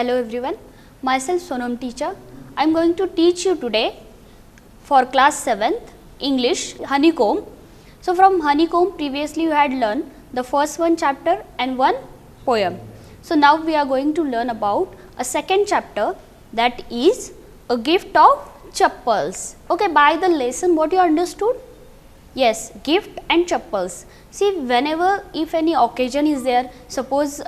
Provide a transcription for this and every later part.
Hello everyone, myself Sonam teacher. I am going to teach you today for class 7th English honeycomb. So from honeycomb previously you had learned the first one chapter and one poem. So now we are going to learn about a second chapter, that is a gift of chappals. Okay, by the lesson what you understood? Yes, gift and chappals. See, whenever if any occasion is there, suppose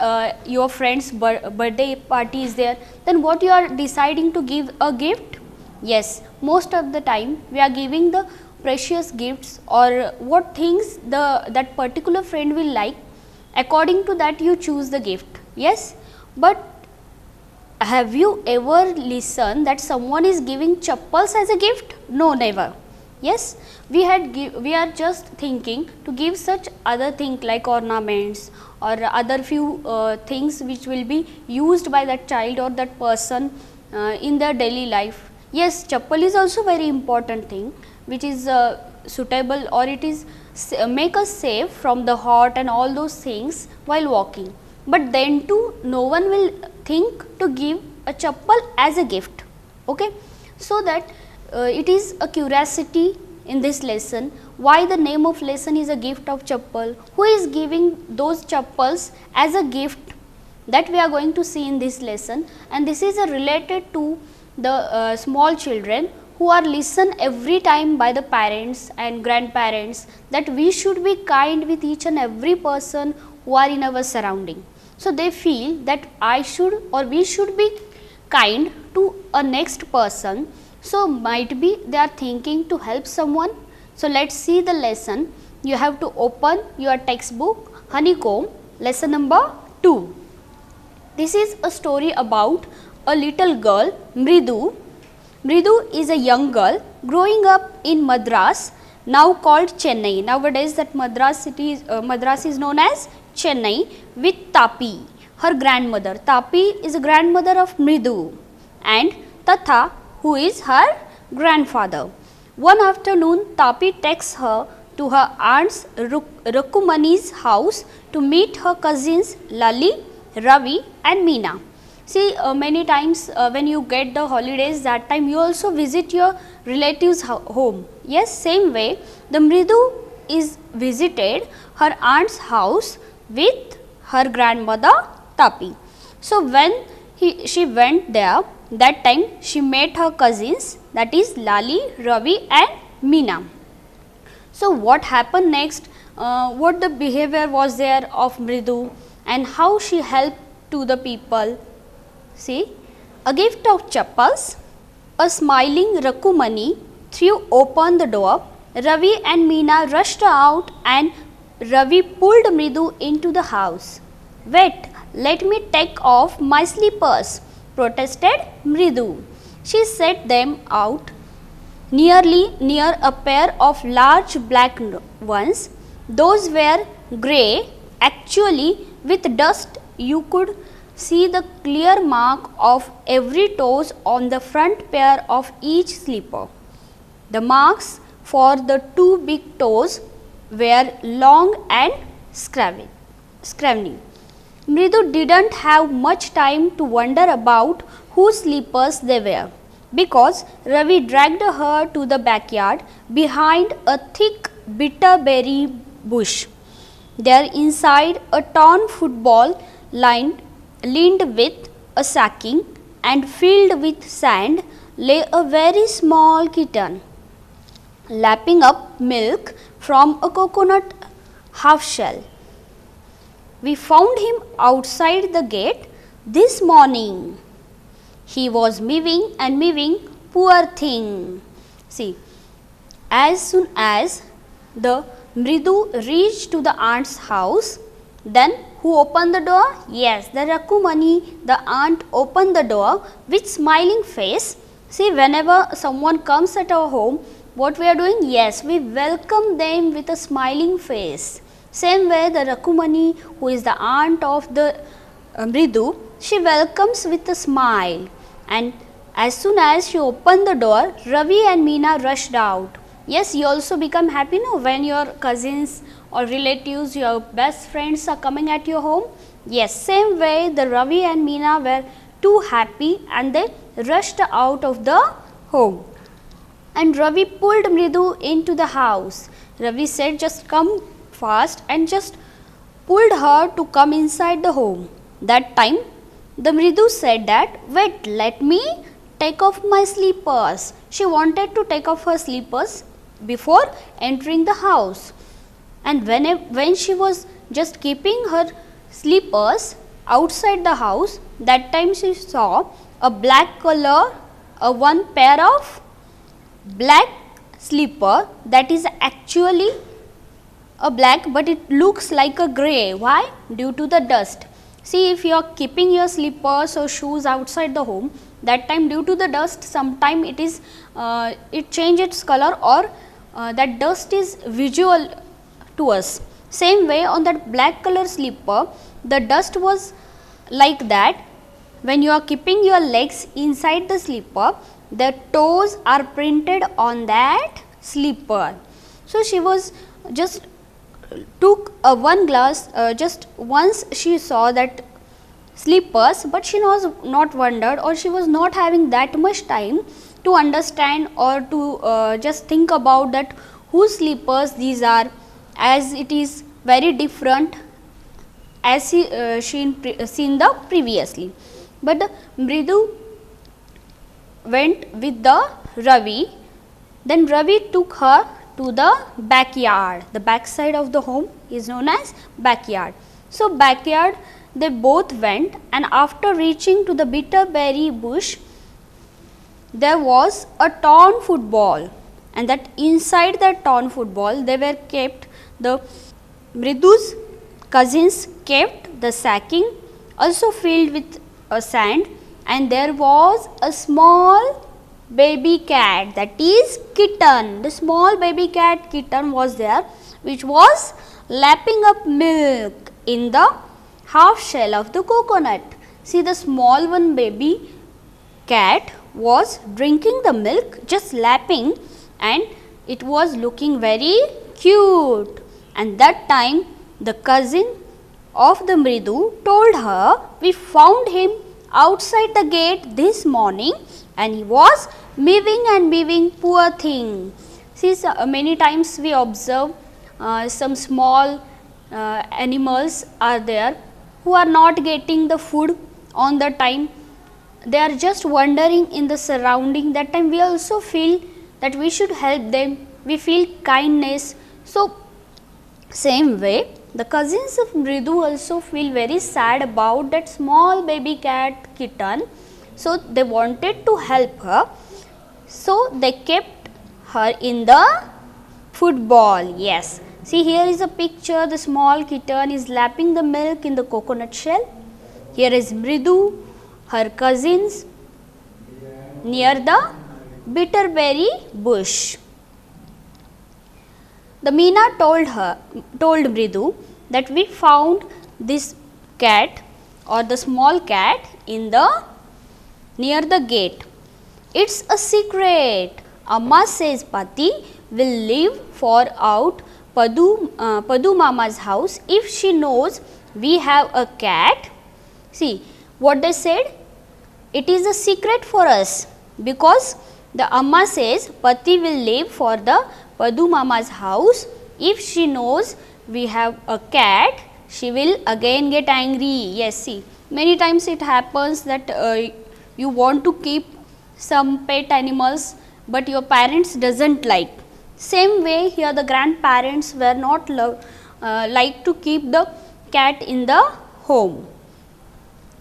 your friend's birthday party is there, then what you are deciding to give a gift? Yes, most of the time we are giving the precious gifts or what things that particular friend will like, according to that you choose the gift. Yes, but have you ever listened that someone is giving chappals as a gift? No, never. Yes, we are just thinking to give such other things like ornaments or other few things which will be used by that child or that person in their daily life. Yes, chappal is also very important thing which is suitable, or it is make us safe from the hot and all those things while walking. But then too no one will think to give a chappal as a gift. Okay, so that it is a curiosity in this lesson, why the name of lesson is a gift of chappal, who is giving those chappals as a gift, that we are going to see in this lesson. And this is related to the small children who are listened every time by the parents and grandparents, that we should be kind with each and every person who are in our surrounding. So they feel that I should or we should be kind to a next person. So might be they are thinking to help someone. So let's see the lesson. You have to open your textbook Honeycomb, lesson number 2. This is a story about a little girl, Mridu. Mridu is a young girl growing up in Madras, now called Chennai. Nowadays that Madras is known as Chennai, with Tapi, her grandmother. Tapi is a grandmother of Mridu, and Tatha, who is her grandfather. One afternoon, Tapi takes her to her aunt's Rakumani's house to meet her cousins Lali, Ravi and Meena. See, many times when you get the holidays, that time you also visit your relatives' home. Yes, same way the Mridu is visited her aunt's house with her grandmother Tapi. So when she went there, that time she met her cousins, that is Lali, Ravi and Meena. So what happened next, what the behavior was there of Mridu and how she helped to the people. See, a gift of chappals. A smiling Rakumani threw open the door. Ravi and Meena rushed out and Ravi pulled Mridu into the house. Wait, let me take off my slippers, protested Mridu. She set them out near a pair of large black ones. Those were grey. Actually, with dust you could see the clear mark of every toes on the front pair of each slipper. The marks for the two big toes were long and scrawny. Mridu didn't have much time to wonder about whose slippers they were, because Ravi dragged her to the backyard behind a thick bitterberry bush. There, inside a torn football lined with a sacking and filled with sand, lay a very small kitten, lapping up milk from a coconut half shell. We found him outside the gate this morning. He was mewing and mewing, poor thing. See, as soon as the Mridu reached to the aunt's house, then who opened the door? Yes, the Rakumani, the aunt, opened the door with smiling face. See, whenever someone comes at our home, what we are doing? Yes, we welcome them with a smiling face. Same way the Rakumani, who is the aunt of the Mridu, she welcomes with a smile. And as soon as she opened the door, Ravi and Meena rushed out. Yes, you also become happy now when your cousins or relatives, your best friends are coming at your home. Yes, same way the Ravi and Meena were too happy and they rushed out of the home. And Ravi pulled Mridu into the house. Ravi said, just come fast, and just pulled her to come inside the home. That time the Mridu said that, wait, let me take off my slippers. She wanted to take off her slippers before entering the house. And when she was just keeping her slippers outside the house, that time she saw a black color, one pair of black slipper that is actually a black, but it looks like a grey. Why? Due to the dust. See, if you are keeping your slippers or shoes outside the home, that time due to the dust, sometime it is it change its color, or that dust is visual to us. Same way on that black color slipper, the dust was like that. When you are keeping your legs inside the slipper, the toes are printed on that slipper. So she was just took one glass, just once she saw that slippers, but she was not wondered, or she was not having that much time to understand or to just think about that whose slippers these are, as it is very different as she seen the previously. But the Mridu went with the Ravi. Then Ravi took her to the backyard. The back side of the home is known as backyard. So backyard they both went, and after reaching to the bitterberry bush, there was a torn football, and that inside that torn football they were kept, the Mridu's cousins kept the sacking also filled with sand, and there was a small baby cat, that is kitten. The small baby cat kitten was there, which was lapping up milk in the half shell of the coconut. See, the small one baby cat was drinking the milk, just lapping, and it was looking very cute. And that time the cousin of the Mridu told her, we found him outside the gate this morning and he was meowing and meowing, poor thing. See, many times we observe some small animals are there who are not getting the food on the time. They are just wandering in the surrounding. That time we also feel that we should help them. We feel kindness. So, same way the cousins of Mridu also feel very sad about that small baby cat kitten. So, they wanted to help her. So, they kept her in the football. Yes. See, here is a picture. The small kitten is lapping the milk in the coconut shell. Here is Mridu, her cousins, near the bitterberry bush. The Meena told Mridu that we found this cat or the small cat in the near the gate. It's a secret. Amma says Pati will leave for out Padu Mama's house if she knows we have a cat. See what they said? It is a secret for us, because the Amma says Pati will leave for the Padu Mama's house. If she knows we have a cat, she will again get angry. Yes, see, many times it happens that you want to keep some pet animals, but your parents doesn't like. Same way here the grandparents were not like to keep the cat in the home,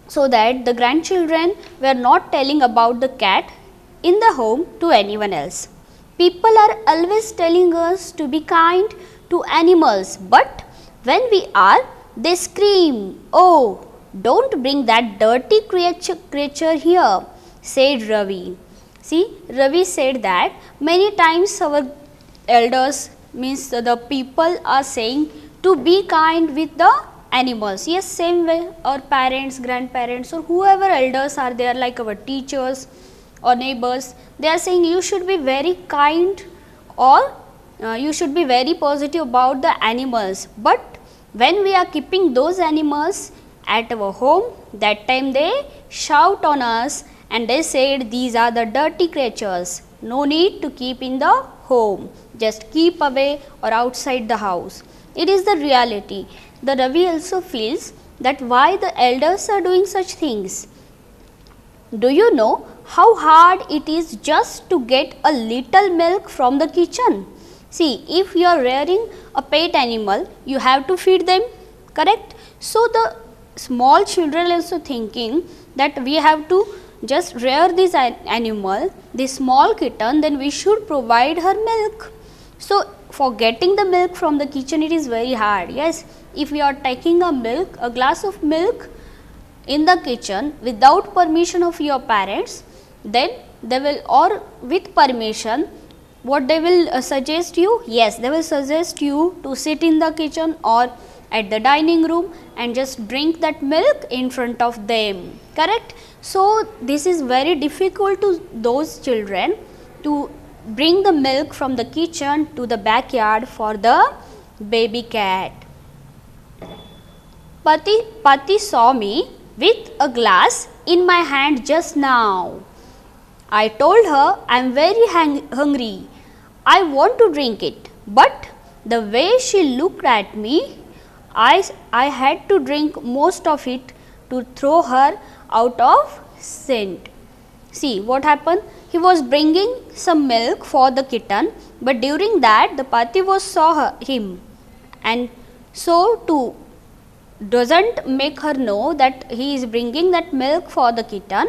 so that the grandchildren were not telling about the cat in the home to anyone else. People are always telling us to be kind to animals, but when we are, they scream, oh, don't bring that dirty creature here, said Ravi. See, Ravi said that many times our elders, means the people, are saying to be kind with the animals. Yes, same way our parents, grandparents, or whoever elders are there, like our teachers or neighbors, they are saying you should be very kind, or you should be very positive about the animals. But when we are keeping those animals at our home, that time they shout on us and they said these are the dirty creatures, no need to keep in the home, just keep away or outside the house. It is the reality. The Ravi also feels that why the elders are doing such things. Do you know how hard it is just to get a little milk from the kitchen? See, if you are rearing a pet animal, you have to feed them, correct? So, the small children also thinking that we have to just rear this animal, this small kitten, then we should provide her milk. So, for getting the milk from the kitchen, it is very hard. Yes, if we are taking a glass of milk in the kitchen without permission of your parents, then they will, or with permission, what they will suggest you? Yes, they will suggest you to sit in the kitchen or at the dining room and just drink that milk in front of them, correct? So, this is very difficult to those children to bring the milk from the kitchen to the backyard for the baby cat. Pati saw me with a glass in my hand just now. I told her I am very hungry. I want to drink it, but the way she looked at me, I had to drink most of it to throw her out of scent. See what happened? He was bringing some milk for the kitten, but during that the Pati saw him, and so to doesn't make her know that he is bringing that milk for the kitten.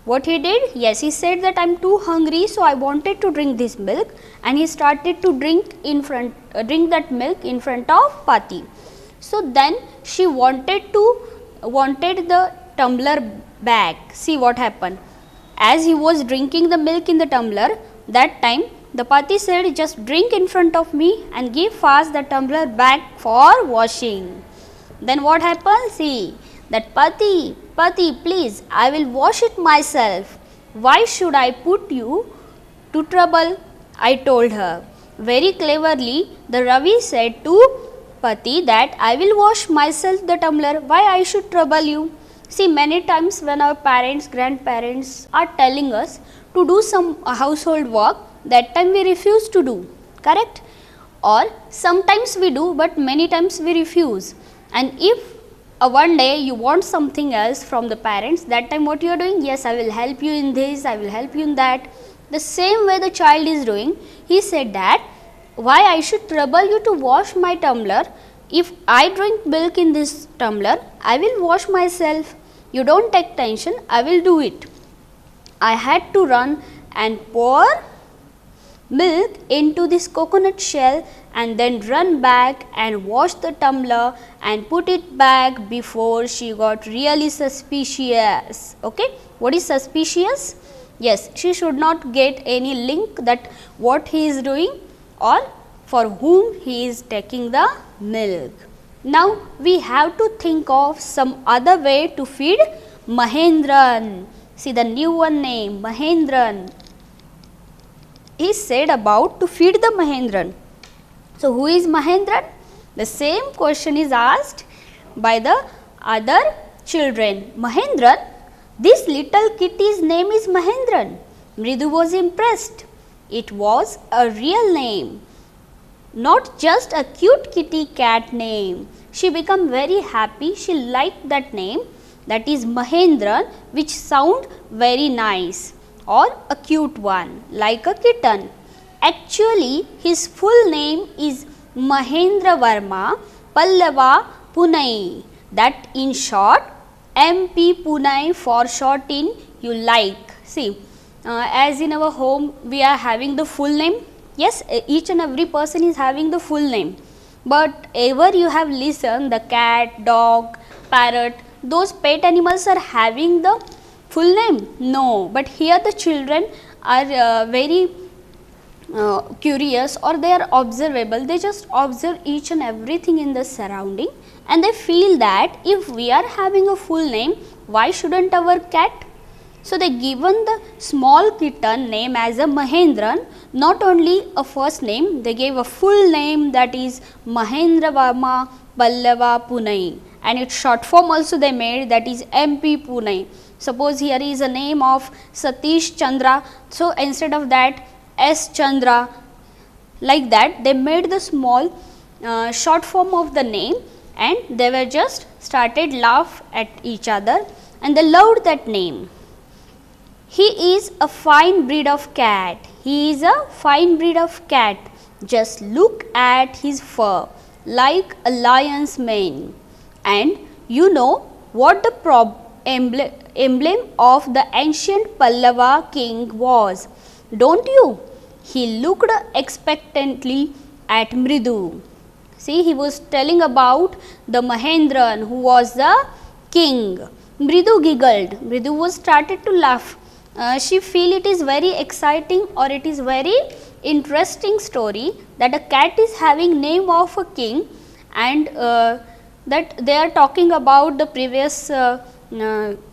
What he did? Yes, he said that I am too hungry, so I wanted to drink this milk, and he started to drink that milk in front of Pati. So then she wanted the tumbler back. See what happened? As he was drinking the milk in the tumbler, that time the Pati said, just drink in front of me and give fast the tumbler back for washing. Then what happened? See that Pati, please, I will wash it myself. Why should I put you to trouble? I told her. Very cleverly, the Ravi said to Pati that I will wash myself the tumbler. Why I should trouble you? See, many times when our parents, grandparents are telling us to do some household work, that time we refuse to do, correct? Or sometimes we do, but many times we refuse. And if one day you want something else from the parents, that time what you are doing? Yes, I will help you in this, I will help you in that. The same way the child is doing. He said that why I should trouble you to wash my tumbler? If I drink milk in this tumbler, I will wash myself. You don't take tension, I will do it. I had to run and pour milk into this coconut shell and then run back and wash the tumbler and put it back before she got really suspicious. Okay, what is suspicious? Yes, she should not get any link that what he is doing or for whom he is taking the milk. Now we have to think of some other way to feed Mahendran. See the new one name, Mahendran. He said about to feed the Mahendran. So who is Mahendran? The same question is asked by the other children. Mahendran, this little kitty's name is Mahendran. Mridu was impressed. It was a real name, not just a cute kitty cat name. She became very happy. She liked that name, that is Mahendran, which sound very nice or a cute one like a kitten. Actually, his full name is Mahendra Verma Pallava Punai. That in short, MP Punai for short in you like. See, as in our home we are having the full name. Yes, each and every person is having the full name. But ever you have listened the cat, dog, parrot, those pet animals are having the full name? No, but here the children are very curious or they are observable. They just observe each and everything in the surrounding and they feel that if we are having a full name, why shouldn't our cat? So they given the small kitten name as a Mahendran, not only a first name, they gave a full name, that is Mahendra Verma Pallava Punai. and its short form also they made, that is MP Pune. Suppose here is a name of Satish Chandra, so instead of that S Chandra, like that they made the small short form of the name, and they were just started laugh at each other and they loved that name. He is a fine breed of cat. He is a fine breed of cat. Just look at his fur, like a lion's mane. And you know what the emblem of the ancient Pallava king was, don't you? He looked expectantly at Mridu. See, he was telling about the Mahendran who was the king. Mridu giggled. Mridu was started to laugh. She feel it is very exciting or it is very interesting story that a cat is having name of a king, and that they are talking about the previous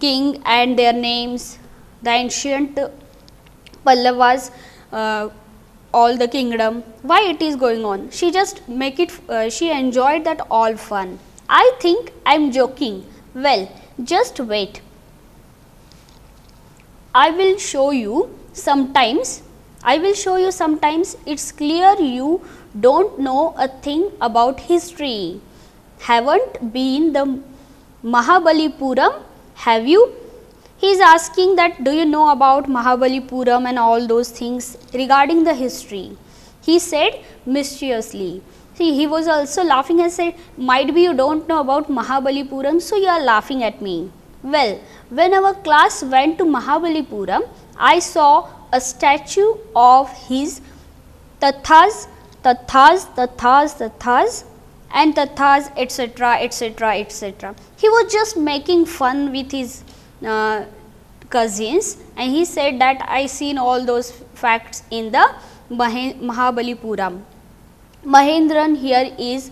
king and their names, the ancient Pallavas, all the kingdom, why it is going on. She just make it, she enjoyed that all fun. I think I am joking. Well, just wait. I will show you sometimes. It's clear you don't know a thing about history. Haven't been the Mahabalipuram, have you? He is asking that do you know about Mahabalipuram and all those things regarding the history. He said mischievously. See, he was also laughing and said, might be you don't know about Mahabalipuram, so you are laughing at me. Well, when our class went to Mahabalipuram, I saw a statue of his Tathas, and Tathas, etc., etc., etc. He was just making fun with his cousins, and he said that I seen all those facts in the Mahabalipuram. Mahendran here is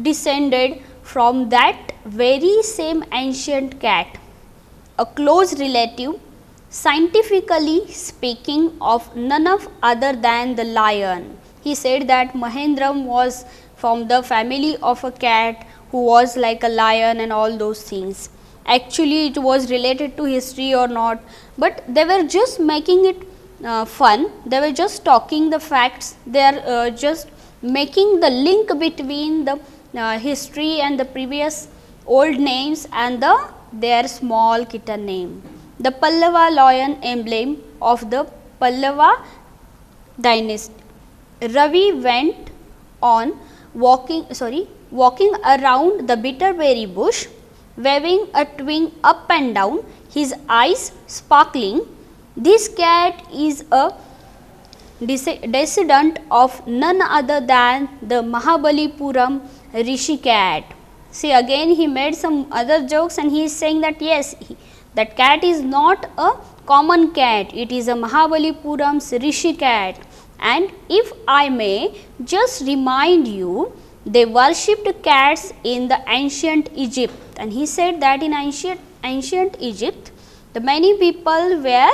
descended from that very same ancient cat, a close relative, scientifically speaking, of none of other than the lion. He said that Mahendram was from the family of a cat who was like a lion and all those things. Actually it was related to history or not, but they were just making it fun. They were just talking the facts. They are just making the link between the history and the previous old names and their small kitten name. The Pallava lion emblem of the Pallava dynasty. Ravi went on walking around the bitterberry bush, waving a twig up and down, his eyes sparkling. This cat is a descendant of none other than the Mahabalipuram Rishi cat. See, again he made some other jokes and he is saying that yes, that cat is not a common cat, it is a Mahabalipuram's Rishi cat. And if I may just remind you, they worshipped cats in the ancient Egypt, and he said that in ancient Egypt, the many people were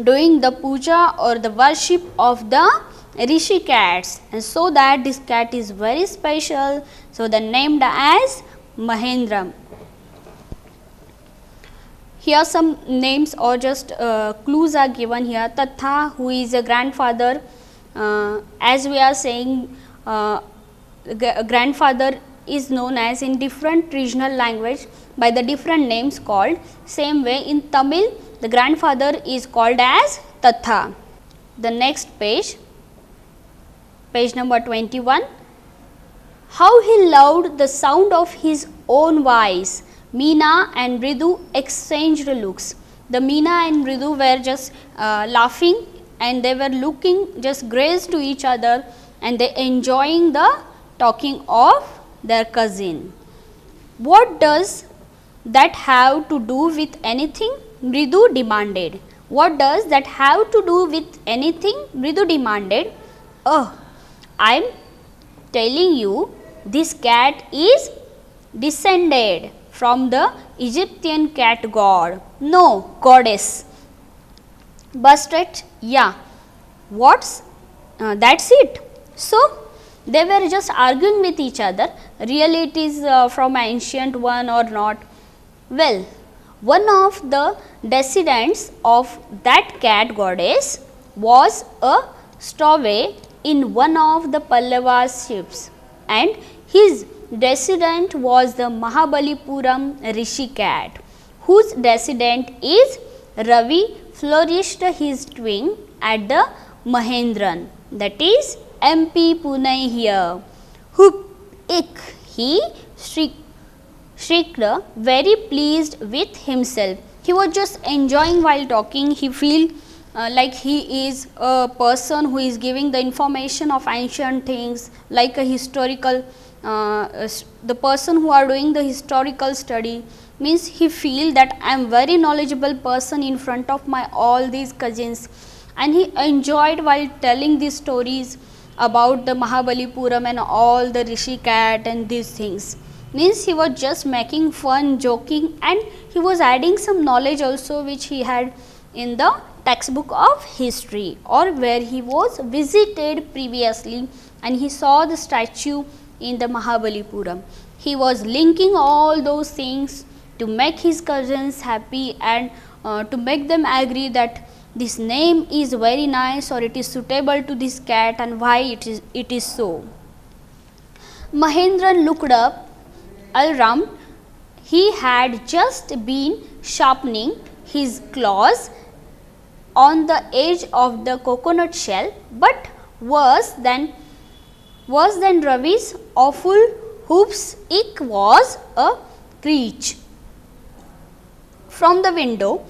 doing the puja or the worship of the Rishi cats, and so that this cat is very special, so they named as Mahendram. Here some names or just clues are given here. Tatha, who is a grandfather, as we are saying, grandfather is known as in different regional language by the different names called. Same way in Tamil, the grandfather is called as Tatha. The next page, page number 21. How he loved the sound of his own voice. Meena and Mridu exchanged looks. The Meena and Mridu were just laughing and they were looking just grace to each other and they enjoying the talking of their cousin. What does that have to do with anything? Mridu demanded. What does that have to do with anything? Mridu demanded. Oh, I am telling you, this cat is descended from the Egyptian cat god. No, goddess. Busted, yeah. What's that's it. So They were just arguing with each other, really it is from ancient one or not. Well, one of the descendants of that cat goddess was a stowaway in one of the Pallava ships, and his descendant was the Mahabalipuram Rishi cat, whose descendant is Ravi flourished his twin at the Mahendran, that is MP Pune here. Hoop ik, he shrieked, very pleased with himself. He was just enjoying while talking. He feel like he is a person who is giving the information of ancient things, like a historical the person who are doing the historical study, means he feel that I am very knowledgeable person in front of my all these cousins, and he enjoyed while telling these stories about the Mahabalipuram and all the Rishi cat and these things. Means he was just making fun, joking, and he was adding some knowledge also which he had in the textbook of history, or where he was visited previously and he saw the statue in the Mahabalipuram. He was linking all those things to make his cousins happy and to make them agree that this name is very nice or it is suitable to this cat and why it is so. Mahendran looked up around. He had just been sharpening his claws on the edge of the coconut shell, but worse than Ravi's awful hoops, it was a screech from the window.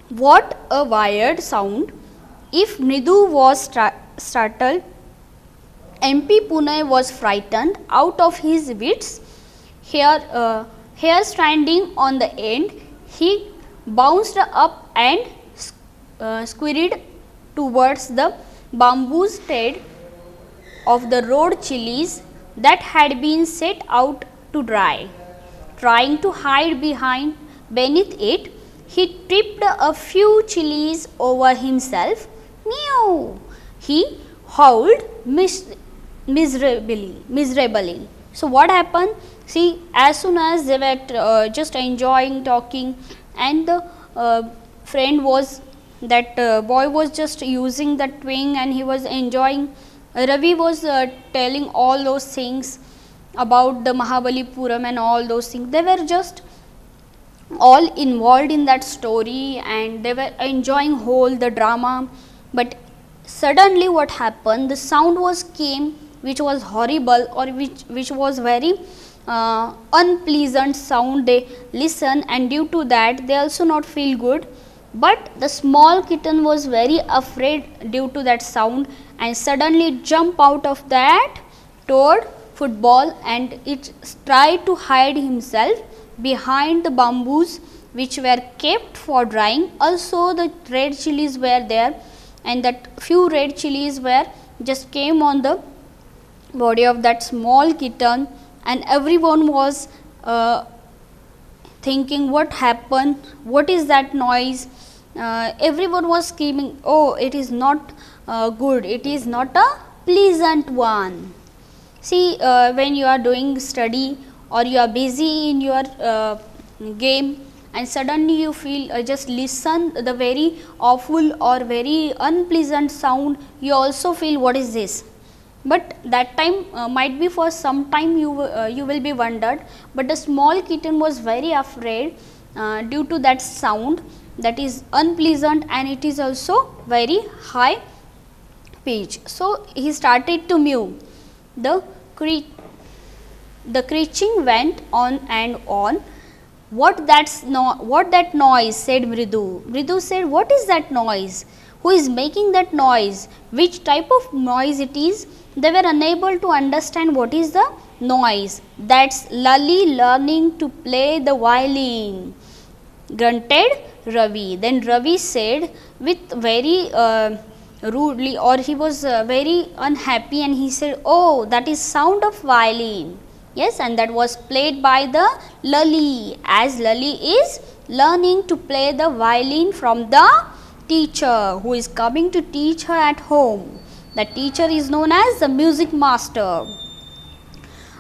What a weird sound! If Mridu was startled, MP Pune was frightened out of his wits. Here standing on the end, he bounced up and scurried towards the bamboo shade of the road chilies that had been set out to dry. Trying to hide beneath it, he tripped a few chilies over himself. Meow! He howled miserably. So what happened? See, as soon as they were just enjoying talking, and the friend was that boy was just using the twing and he was enjoying. Ravi was telling all those things about the Mahabalipuram and all those things. They were just all involved in that story and they were enjoying whole the drama. But suddenly what happened, the sound came which was horrible, or which was very unpleasant sound. They listen, and due to that they also not feel good. But the small kitten was very afraid due to that sound, and suddenly jump out of that toad football, and it tried to hide himself behind the bamboos which were kept for drying. Also the red chilies were there, and that few red chilies were just came on the body of that small kitten, and everyone was thinking what happened, what is that noise. Everyone was screaming, oh, it is not good, it is not a pleasant one. See, when you are doing study or you are busy in your game, and suddenly you feel just listen the very awful or very unpleasant sound, you also feel what is this. But that time might be for some time you will be wondered, but the small kitten was very afraid due to that sound that is unpleasant, and it is also very high pitch. So he started to mew. The screeching went on and on. What that noise? Said Mridu. Mridu said, what is that noise? Who is making that noise? Which type of noise it is? They were unable to understand what is the noise. That's Lali learning to play the violin, grunted Ravi. Then Ravi said with very rudely, or he was very unhappy, and he said, oh, that is sound of violin. Yes, and that was played by the Lali, as Lali is learning to play the violin from the teacher who is coming to teach her at home. The teacher is known as the music master.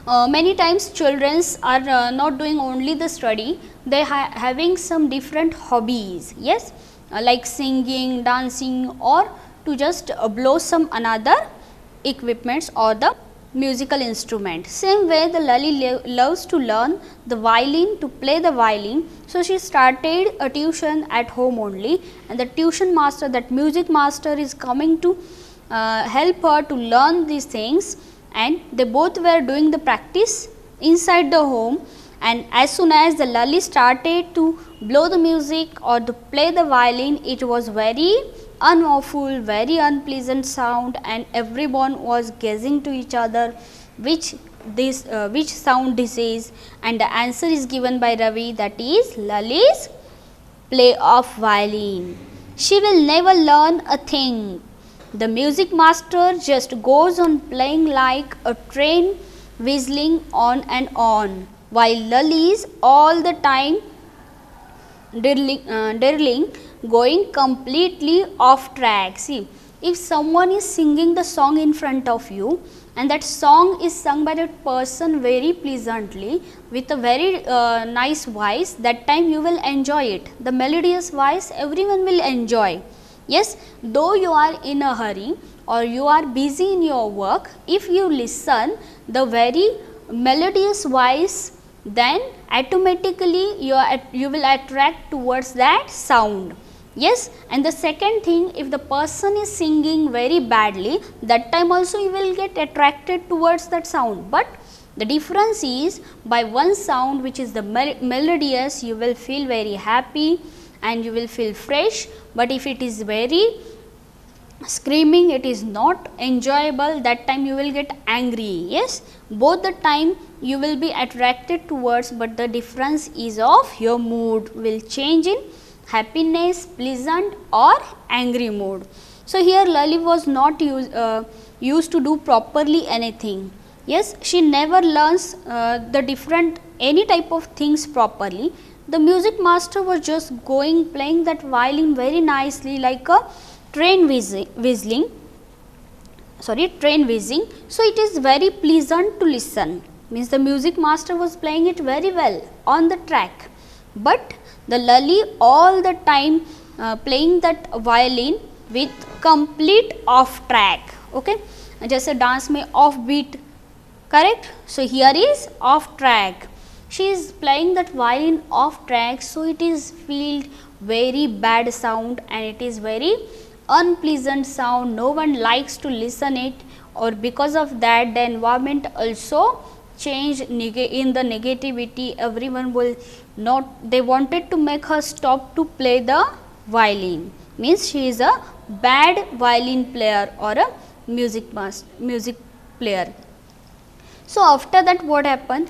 Many times children are not doing only the study, they having some different hobbies, yes, like singing, dancing, or to just blow some another equipments or the musical instrument. Same way the Lali loves to learn the violin, to play the violin. So, she started a tuition at home only, and the tuition master, that music master, is coming to help her to learn these things, and they both were doing the practice inside the home. And as soon as the Lali started to blow the music or to play the violin, it was very unawful, very unpleasant sound, and everyone was gazing to each other which sound this is, and the answer is given by Ravi, that is Lali's play of violin. She will never learn a thing. The music master just goes on playing like a train whistling on and on, while Lali is all the time dirling, going completely off track. See, if someone is singing the song in front of you, and that song is sung by that person very pleasantly with a very nice voice, that time you will enjoy it. The melodious voice everyone will enjoy. Yes, though you are in a hurry or you are busy in your work, if you listen the very melodious voice, then automatically you will attract towards that sound. Yes, and the second thing, if the person is singing very badly, that time also you will get attracted towards that sound. But the difference is, by one sound which is the melodious, you will feel very happy and you will feel fresh, but if it is very screaming, it is not enjoyable, that time you will get angry. Yes, both the time you will be attracted towards, but the difference is of your mood will change in happiness, pleasant or angry mood. So, here Lali was not used to do properly anything. Yes, she never learns the different any type of things properly. The music master was just going playing that violin very nicely, like a train whistling. So, it is very pleasant to listen. Means the music master was playing it very well on the track, but the Lali all the time playing that violin with complete off track. Okay, जैसे dance में off beat, correct? So, here is off track. She is playing that violin off track, so it is feel very bad sound and it is very unpleasant sound. No one likes to listen it, or because of that the environment also change in the negativity. Everyone will not, they wanted to make her stop to play the violin, means she is a bad violin player or a music player. So, after that what happened?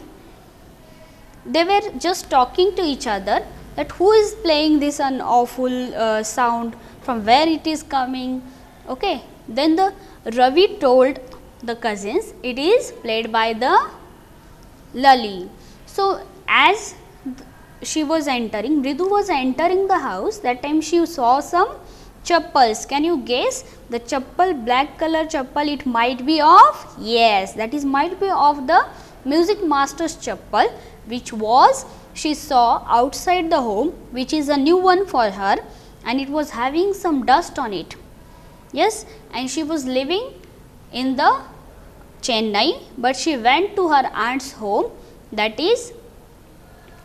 They were just talking to each other that who is playing this an awful sound, from where it is coming. Okay. Then the Ravi told the cousins, it is played by the Lali. So, as she was entering, Mridu was entering the house, that time she saw some chappals. Can you guess? The chappal, black color chappal, it might be of, yes, that is might be of the music master's chappal, which was she saw outside the home, which is a new one for her, and it was having some dust on it. Yes, and she was living in the Chennai, but she went to her aunt's home, that is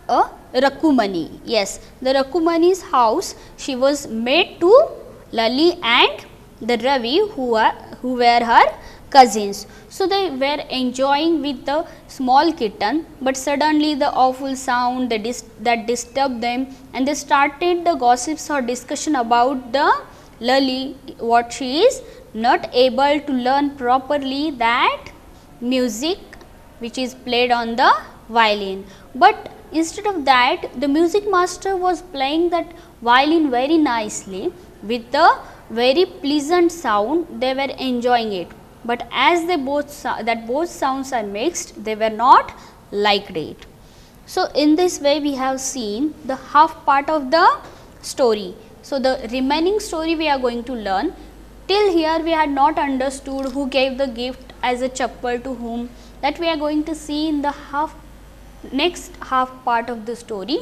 a Rakumani. Yes, the Rakumani's house, she was made to Lali and the Ravi, who were her cousins. So, they were enjoying with the small kitten, but suddenly the awful sound that disturbed them, and they started the gossips or discussion about the Lali, what she is not able to learn properly that music which is played on the violin. But instead of that, the music master was playing that violin very nicely with the very pleasant sound. They were enjoying it, but as they both sounds are mixed, they were not liked it. So, in this way we have seen the half part of the story. So, the remaining story we are going to learn. till here we had not understood who gave the gift as a chappal to whom, that we are going to see in the next half part of the story.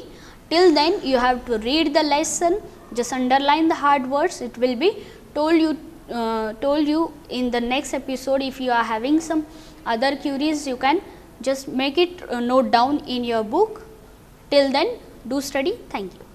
Till then you have to read the lesson, just underline the hard words. It will be told you in the next episode. If you are having some other queries, you can just make it note down in your book. Till then, do study. Thank you.